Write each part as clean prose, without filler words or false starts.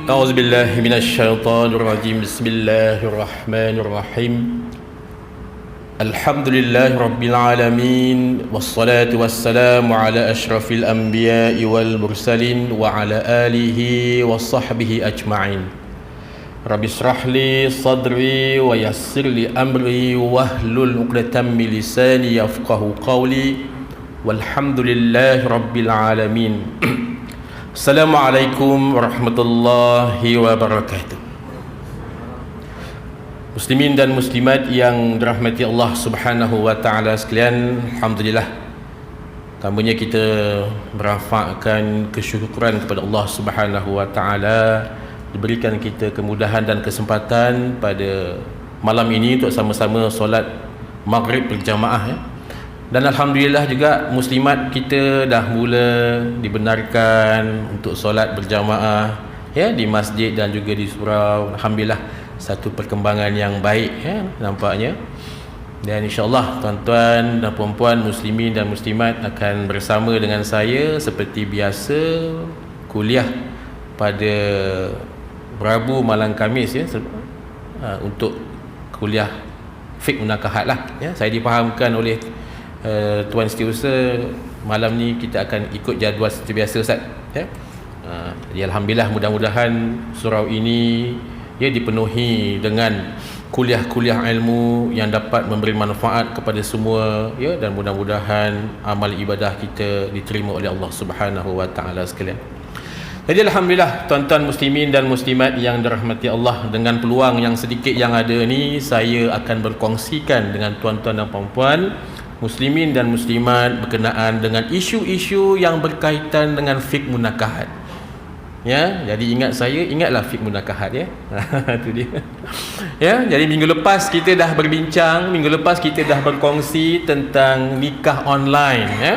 أعوذ بالله من الشيطان الرجيم بسم الله الرحمن الرحيم الحمد لله رب العالمين والصلاة والسلام على أشرف الأنبياء والمرسلين وعلى آله وصحبه أجمعين رب اشرح لي صدري ويسر لي أمري واحلل عقدة من لساني يفقهوا قولي والحمد لله رب العالمين Assalamualaikum warahmatullahi wabarakatuh. Muslimin dan muslimat yang dirahmati Allah Subhanahu wa taala sekalian, alhamdulillah. Pertamanya kita merafakkan kesyukuran kepada Allah Subhanahu wa taala diberikan kita kemudahan dan kesempatan pada malam ini untuk sama-sama solat maghrib berjamaah ya. Dan alhamdulillah juga muslimat kita dah mula dibenarkan untuk solat berjamaah ya di masjid dan juga di surau. Alhamdulillah satu perkembangan yang baik ya nampaknya. Dan insya-Allah tuan-tuan dan puan-puan muslimin dan muslimat akan bersama dengan saya seperti biasa kuliah pada Rabu malam Khamis ya untuk kuliah fiqh munakahat lah ya. Saya difahamkan oleh Tuan Setiausaha malam ni kita akan ikut jadual seperti biasa Ustaz ya. Jadi alhamdulillah mudah-mudahan surau ini ya dipenuhi dengan kuliah-kuliah ilmu yang dapat memberi manfaat kepada semua ya, dan mudah-mudahan amal ibadah kita diterima oleh Allah Subhanahu wa taala sekalian. Jadi alhamdulillah tuan-tuan muslimin dan muslimat yang dirahmati Allah, dengan peluang yang sedikit yang ada ni saya akan berkongsikan dengan tuan-tuan dan puan-puan muslimin dan muslimat berkenaan dengan isu-isu yang berkaitan dengan fiqh munakahat. Ya, jadi ingatlah fiqh munakahat ya. Itu dia. Ya, jadi minggu lepas kita dah berbincang, minggu lepas kita dah berkongsi tentang nikah online ya.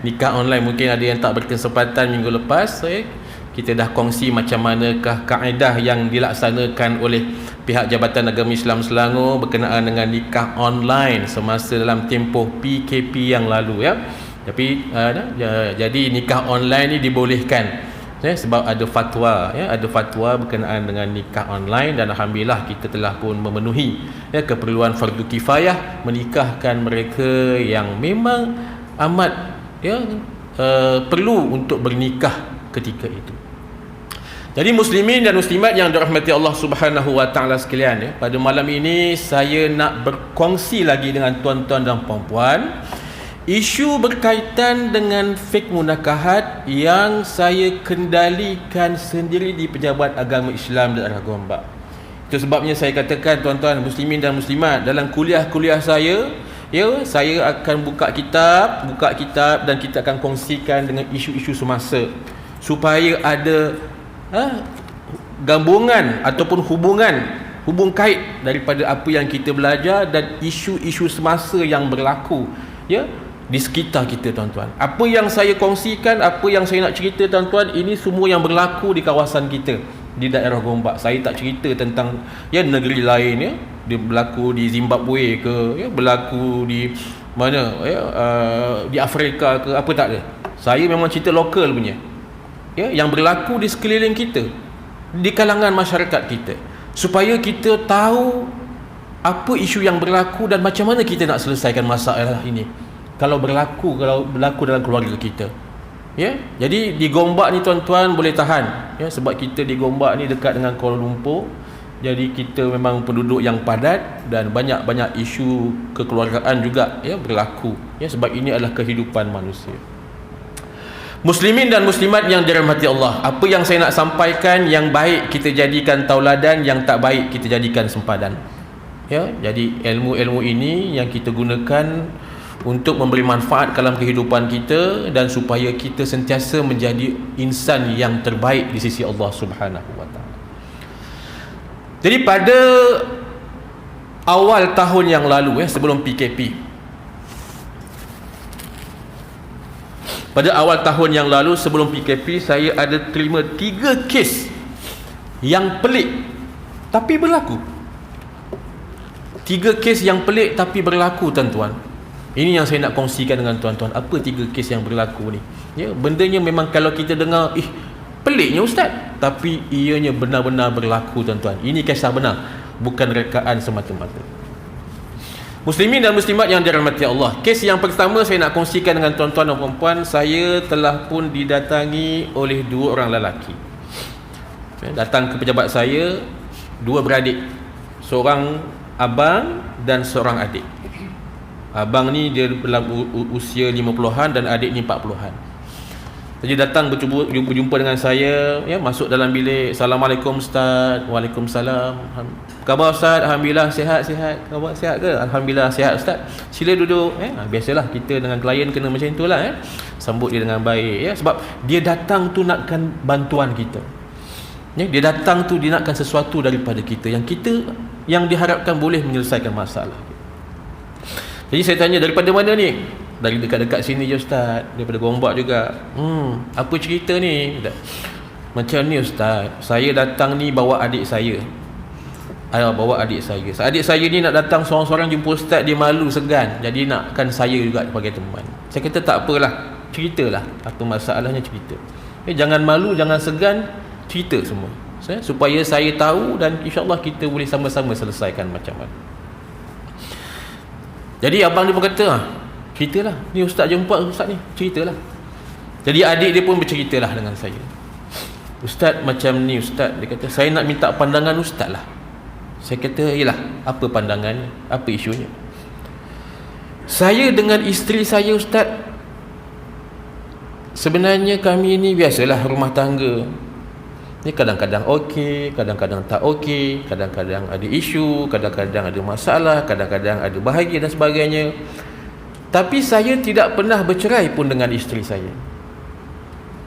Nikah online mungkin ada yang tak berkesempatan minggu lepas ya. Kita dah kongsi macam manakah kaedah yang dilaksanakan oleh pihak Jabatan Agama Islam Selangor berkenaan dengan nikah online semasa dalam tempoh PKP yang lalu ya. Tapi jadi nikah online ni dibolehkan ya, sebab ada fatwa ya, ada fatwa berkenaan dengan nikah online, dan alhamdulillah kita telah pun memenuhi ya keperluan fardu kifayah menikahkan mereka yang memang amat ya perlu untuk bernikah ketika itu. Jadi muslimin dan muslimat yang dirahmati Allah Subhanahu wa taala sekalian ya, pada malam ini saya nak berkongsi lagi dengan tuan-tuan dan puan-puan isu berkaitan dengan fiqh munakahat yang saya kendalikan sendiri di Pejabat Agama Islam Daerah Gombak. Itu sebabnya saya katakan tuan-tuan muslimin dan muslimat, dalam kuliah-kuliah saya ya, saya akan buka kitab dan kita akan kongsikan dengan isu-isu semasa supaya ada gabungan ataupun hubung kait daripada apa yang kita belajar dan isu-isu semasa yang berlaku ya di sekitar kita tuan-tuan. Apa yang saya kongsikan, apa yang saya nak cerita tuan-tuan, ini semua yang berlaku di kawasan kita di daerah Gombak. Saya tak cerita tentang ya negeri lain ya, dia berlaku di Zimbabwe ke ya, berlaku di mana ya, di Afrika ke, apa tak ada. Saya memang cerita lokal punya ya, yang berlaku di sekeliling kita, di kalangan masyarakat kita, supaya kita tahu apa isu yang berlaku dan macam mana kita nak selesaikan masalah ini kalau berlaku dalam keluarga kita ya. Jadi di Gombak ni tuan-tuan boleh tahan ya, sebab kita di Gombak ni dekat dengan Kuala Lumpur. Jadi kita memang penduduk yang padat dan banyak isu kekeluargaan juga ya berlaku ya, sebab ini adalah kehidupan manusia. Muslimin dan muslimat yang dirahmati Allah, apa yang saya nak sampaikan, yang baik kita jadikan tauladan, yang tak baik kita jadikan sempadan ya. Jadi ilmu-ilmu ini yang kita gunakan untuk memberi manfaat dalam kehidupan kita dan supaya kita sentiasa menjadi insan yang terbaik di sisi Allah Subhanahu wa taala. Jadi pada awal tahun yang lalu ya, sebelum PKP, pada awal tahun yang lalu sebelum PKP, saya ada terima 3 kes yang pelik tapi berlaku. 3 kes yang pelik tapi berlaku tuan-tuan. Ini yang saya nak kongsikan dengan tuan-tuan. Apa 3 kes yang berlaku ni ya, bendanya memang kalau kita dengar Peliknya ustaz, tapi ianya benar-benar berlaku tuan-tuan. Ini kisah benar, bukan rekaan semata-mata. Muslimin dan muslimat yang dirahmati Allah, kes yang pertama saya nak kongsikan dengan tuan-tuan dan puan-puan. Saya telah pun didatangi oleh dua orang lelaki. Datang ke pejabat saya, dua beradik, seorang abang dan seorang adik. Abang ni dia dalam usia 50-an dan adik ni 40-an. Jadi datang berjumpa dengan saya, ya, masuk dalam bilik. Assalamualaikum ustaz. Waalaikumsalam. Khabar ustaz? Alhamdulillah sihat. Khabar sihat ke? Alhamdulillah sihat ustaz. Sila duduk. Biasalah kita dengan klien kena macam itulah, sambut dia dengan baik, ya, sebab dia datang tu nakkan bantuan kita. Ya, dia datang tu dia nakkan sesuatu daripada kita yang diharapkan boleh menyelesaikan masalah. Jadi saya tanya, daripada mana ni? Dari dekat-dekat sini je ustaz, daripada Gombak juga. Apa cerita ni? Macam ni ustaz, saya datang ni bawa adik saya. Bawa adik saya. Adik saya ni nak datang seorang-seorang jumpa ustaz, dia malu, segan. Jadi nakkan saya juga sebagai teman. Saya kata tak apalah, ceritalah. Apa masalahnya, cerita. Jangan malu, jangan segan, cerita semua. Supaya saya tahu dan insya-Allah kita boleh sama-sama selesaikan macam mana. Jadi abang dia pun kata, ceritalah, ni ustaz jumpa ustaz ni, ceritalah. Jadi adik dia pun berceritalah dengan saya. Ustaz macam ni ustaz, dia kata saya nak minta pandangan ustaz lah. Saya kata, yalah, apa pandangannya, apa isunya? Saya dengan isteri saya ustaz, sebenarnya kami ni biasalah rumah tangga. Ni kadang-kadang okey, kadang-kadang tak okey, kadang-kadang ada isu, kadang-kadang ada masalah, kadang-kadang ada bahagia dan sebagainya. Tapi saya tidak pernah bercerai pun dengan isteri saya.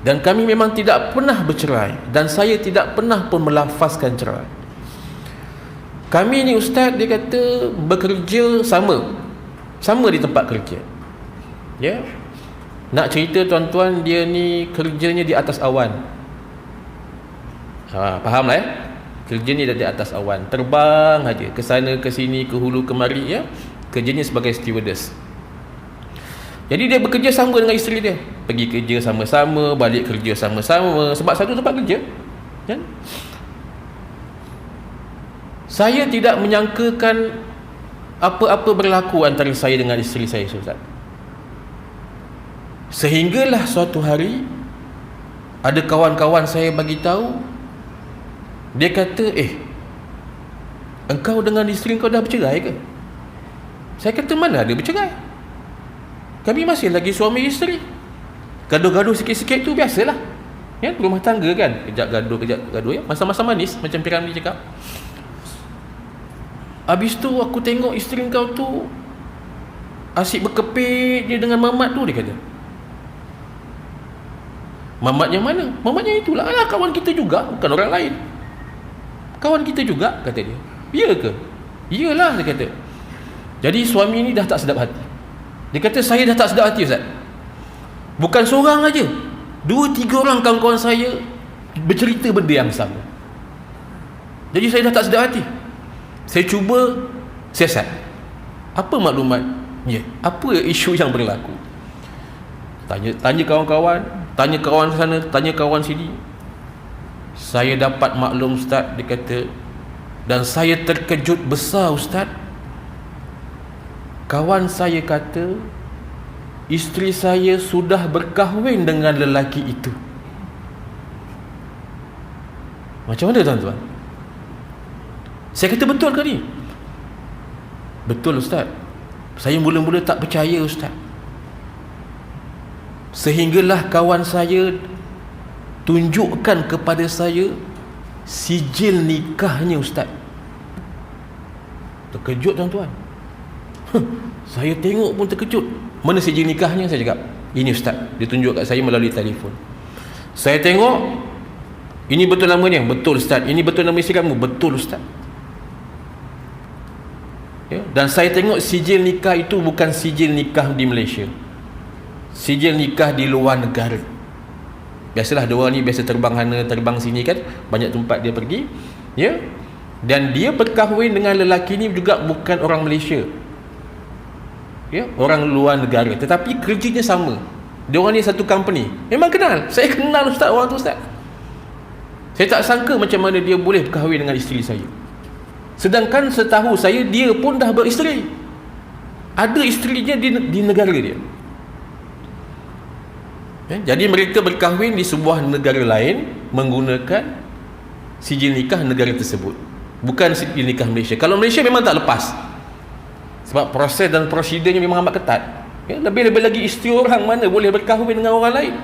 Dan kami memang tidak pernah bercerai, dan saya tidak pernah pun melafazkan cerai. Kami ni ustaz, dia kata bekerja sama di tempat kerja. Ya. Nak cerita tuan-tuan, dia ni kerjanya di atas awan. Fahamlah ya? Kerja ni di atas awan, terbang aja ke sana ke sini, ke hulu ke mari, ya. Kerjanya sebagai stewardess. Jadi dia bekerja sama dengan isteri dia, pergi kerja sama-sama, balik kerja sama-sama, sebab satu tempat kerja, kan? Saya tidak menyangkakan apa-apa berlaku antara saya dengan isteri saya, Ustaz. Sehinggalah suatu hari ada kawan-kawan saya bagi tahu, dia kata, engkau dengan isteri kau dah bercerai ke? Saya kata, mana ada bercerai, kami masih lagi suami isteri. Gaduh-gaduh sikit-sikit tu biasalah, ya, rumah tangga kan, kejap gaduh, ya, masa-masa manis macam Piramli cakap. Habis tu aku tengok isteri kau tu asyik berkepit dia dengan mamat tu, dia kata. Mamat yang mana? Mamat yang itulah, kawan kita juga, bukan orang lain. Kawan kita juga, kata dia. Ya ke? Iyalah, dia kata. Jadi suami ni dah tak sedap hati. Dia kata, saya dah tak sedap hati, Ustaz. Bukan seorang aja, 2-3 orang kawan-kawan saya bercerita benda yang sama. Jadi saya dah tak sedap hati. Saya cuba siasat. Apa maklumatnya? Apa isu yang berlaku? Tanya kawan-kawan, tanya kawan sana, tanya kawan sini. Saya dapat maklum, Ustaz, dia kata, dan saya terkejut besar, Ustaz. Kawan saya kata isteri saya sudah berkahwin dengan lelaki itu. Macam mana, tuan-tuan? Saya kata, betul ke ni? Betul, Ustaz. Saya mula-mula tak percaya, Ustaz. Sehinggalah kawan saya tunjukkan kepada saya sijil nikahnya, Ustaz. Terkejut, tuan-tuan. Saya tengok pun terkejut. Mana sijil nikahnya? Saya cakap, ini Ustaz. Dia tunjuk kat saya melalui telefon. Saya tengok, ini betul namanya? Betul, Ustaz. Ini betul nama isteri kamu? Betul, Ustaz. Ya? Dan saya tengok sijil nikah itu bukan sijil nikah di Malaysia, sijil nikah di luar negara. Biasalah dia orang ni biasa terbang sana terbang sini kan, banyak tempat dia pergi, ya. Dan dia berkahwin dengan lelaki ni juga bukan orang Malaysia, ya, orang luar negara, tetapi kerjanya sama. Dia orang ni satu company. Memang kenal. Saya kenal Ustaz, orang tu, Ustaz. Saya tak sangka macam mana dia boleh berkahwin dengan isteri saya. Sedangkan setahu saya dia pun dah beristeri. Ada isterinya di negara dia. Jadi mereka berkahwin di sebuah negara lain menggunakan sijil nikah negara tersebut, bukan sijil nikah Malaysia. Kalau Malaysia memang tak lepas, sebab proses dan prosedurnya memang amat ketat. Lebih-lebih lagi isteri orang mana boleh berkahwin dengan orang lain.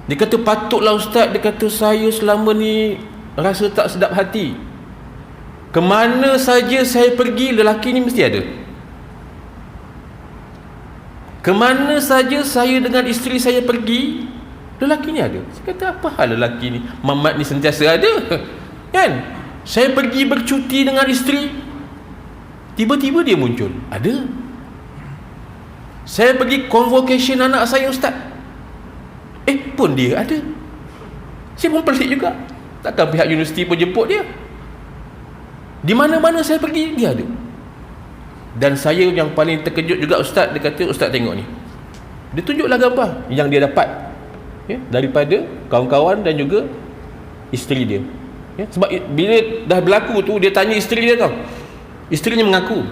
Dia kata patutlah ustaz, dia kata saya selama ni rasa tak sedap hati. Kemana saja saya pergi, lelaki ni mesti ada. Kemana saja saya dengan isteri saya pergi, lelaki ni ada. Saya kata apa hal lelaki ni, Mamat ni sentiasa ada. Kan? Saya pergi bercuti dengan isteri, tiba-tiba dia muncul, ada. Saya pergi convocation anak saya ustaz, pun dia ada. Saya pun pelik juga, takkan pihak universiti pun jemput dia. Di mana-mana saya pergi, dia ada. Dan saya yang paling terkejut juga ustaz, dia kata ustaz tengok ni, dia tunjuklah gambar yang dia dapat daripada kawan-kawan dan juga isteri dia. Sebab bila dah berlaku tu, dia tanya isteri dia tau, isterinya mengaku,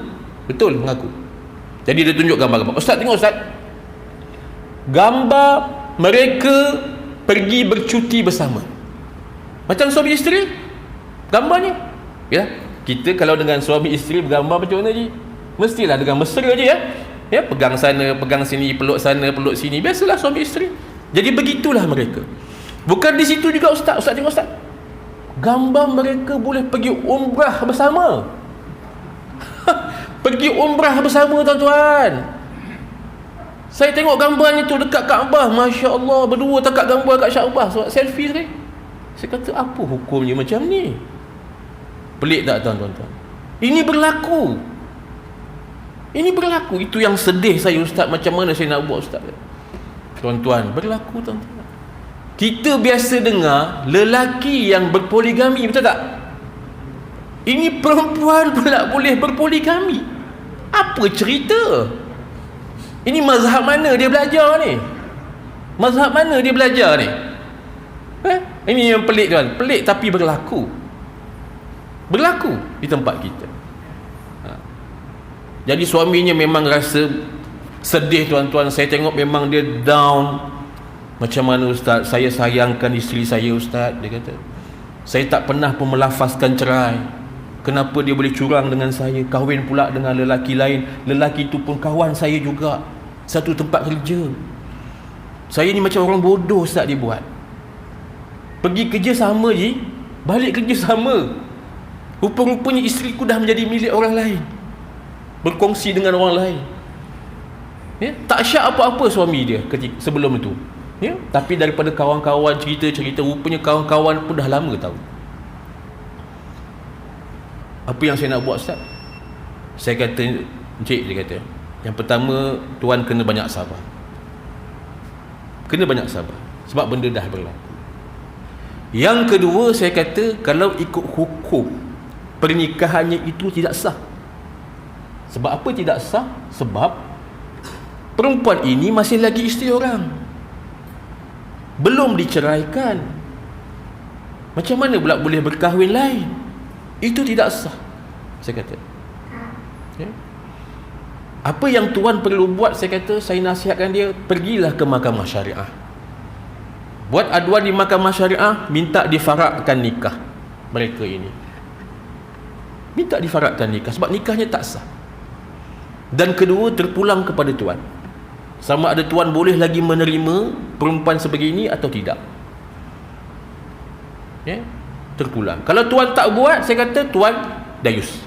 betul mengaku. Jadi dia tunjuk gambar-gambar. Ustaz tengok ustaz, gambar mereka pergi bercuti bersama, macam suami isteri gambarnya. Kita kalau dengan suami isteri bergambar macam mana je? Mestilah dengan mesra je pegang sana, pegang sini, peluk sana, peluk sini. Biasalah suami isteri. Jadi begitulah mereka. Bukan di situ juga ustaz. Ustaz tengok ustaz, gambar mereka boleh pergi umrah bersama. Pergi umrah bersama tuan-tuan. Saya tengok gambarnya tu dekat Kaabah, Masya Allah, berdua dekat gambar kat Kaabah, selfie sekali. Saya kata apa hukumnya macam ni? Pelik tak tuan-tuan? Ini berlaku. Itu yang sedih saya ustaz. Macam mana saya nak buat ustaz? Tuan-tuan, berlaku tuan-tuan. Kita biasa dengar lelaki yang berpoligami, betul tak? Ini perempuan pula boleh berpoligami. Apa cerita? Ini mazhab mana dia belajar ni? Mazhab mana dia belajar ni? Ini yang pelik tuan. Pelik tapi berlaku di tempat kita. Jadi suaminya memang rasa sedih tuan-tuan. Saya tengok memang dia down. Macam mana ustaz, saya sayangkan isteri saya ustaz, dia kata. Saya tak pernah pun melafazkan cerai. Kenapa dia boleh curang dengan saya, kahwin pula dengan lelaki lain. Lelaki tu pun kawan saya juga, satu tempat kerja. Saya ni macam orang bodoh ustaz dia buat. Pergi kerja sama je, balik kerja sama. Rupa-rupanya isteriku dah menjadi milik orang lain, berkongsi dengan orang lain. Tak syak apa-apa suami dia sebelum itu. Tapi daripada kawan-kawan cerita-cerita, rupanya kawan-kawan pun dah lama tahu. Apa yang saya nak buat ustaz? Saya kata, encik, dia kata, yang pertama tuan kena banyak sabar. Kena banyak sabar, sebab benda dah berlaku. Yang kedua, saya kata, kalau ikut hukum, pernikahannya itu tidak sah. Sebab apa tidak sah? Sebab perempuan ini masih lagi isteri orang, belum diceraikan. Macam mana pula boleh berkahwin lain? Itu tidak sah, saya kata. Apa yang tuan perlu buat, saya kata, saya nasihatkan dia, pergilah ke mahkamah syariah, buat aduan di mahkamah syariah, minta difarakkan nikah mereka ini. Minta difarakkan nikah, sebab nikahnya tak sah. Dan kedua, terpulang kepada tuan, sama ada tuan boleh lagi menerima perempuan sebegini atau tidak. Terpulang. Kalau tuan tak buat, saya kata tuan dayus.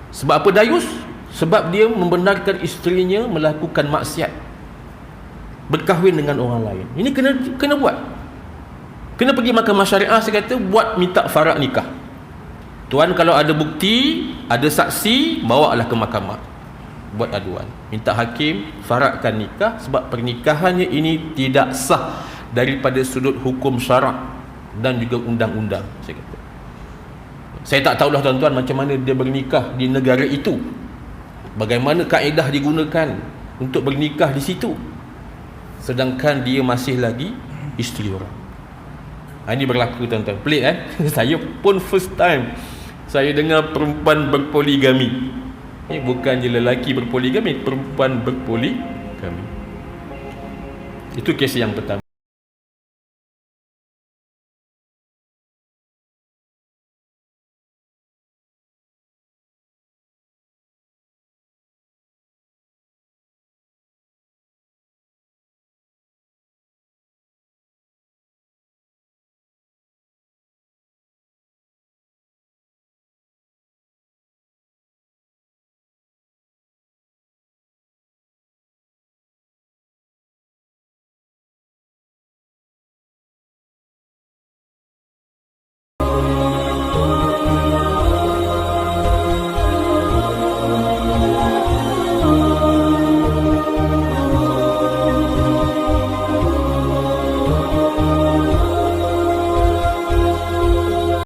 Sebab apa dayus? Sebab dia membenarkan isterinya melakukan maksiat, berkahwin dengan orang lain. Ini kena buat. Kena pergi mahkamah syariah, saya kata, buat minta farak nikah. Tuan kalau ada bukti, ada saksi, bawalah ke mahkamah, buat aduan, minta hakim farakkan nikah, sebab pernikahannya ini tidak sah daripada sudut hukum syarak dan juga undang-undang. Saya kata, saya tak tahulah tuan-tuan macam mana dia bernikah di negara itu, bagaimana kaedah digunakan untuk bernikah di situ, sedangkan dia masih lagi isteri orang. Ini berlaku tuan-tuan. Pelik Saya pun first time saya dengar perempuan berpoligami. Ini bukannya lelaki berpoligami, perempuan berpoligami. Itu kes yang pertama.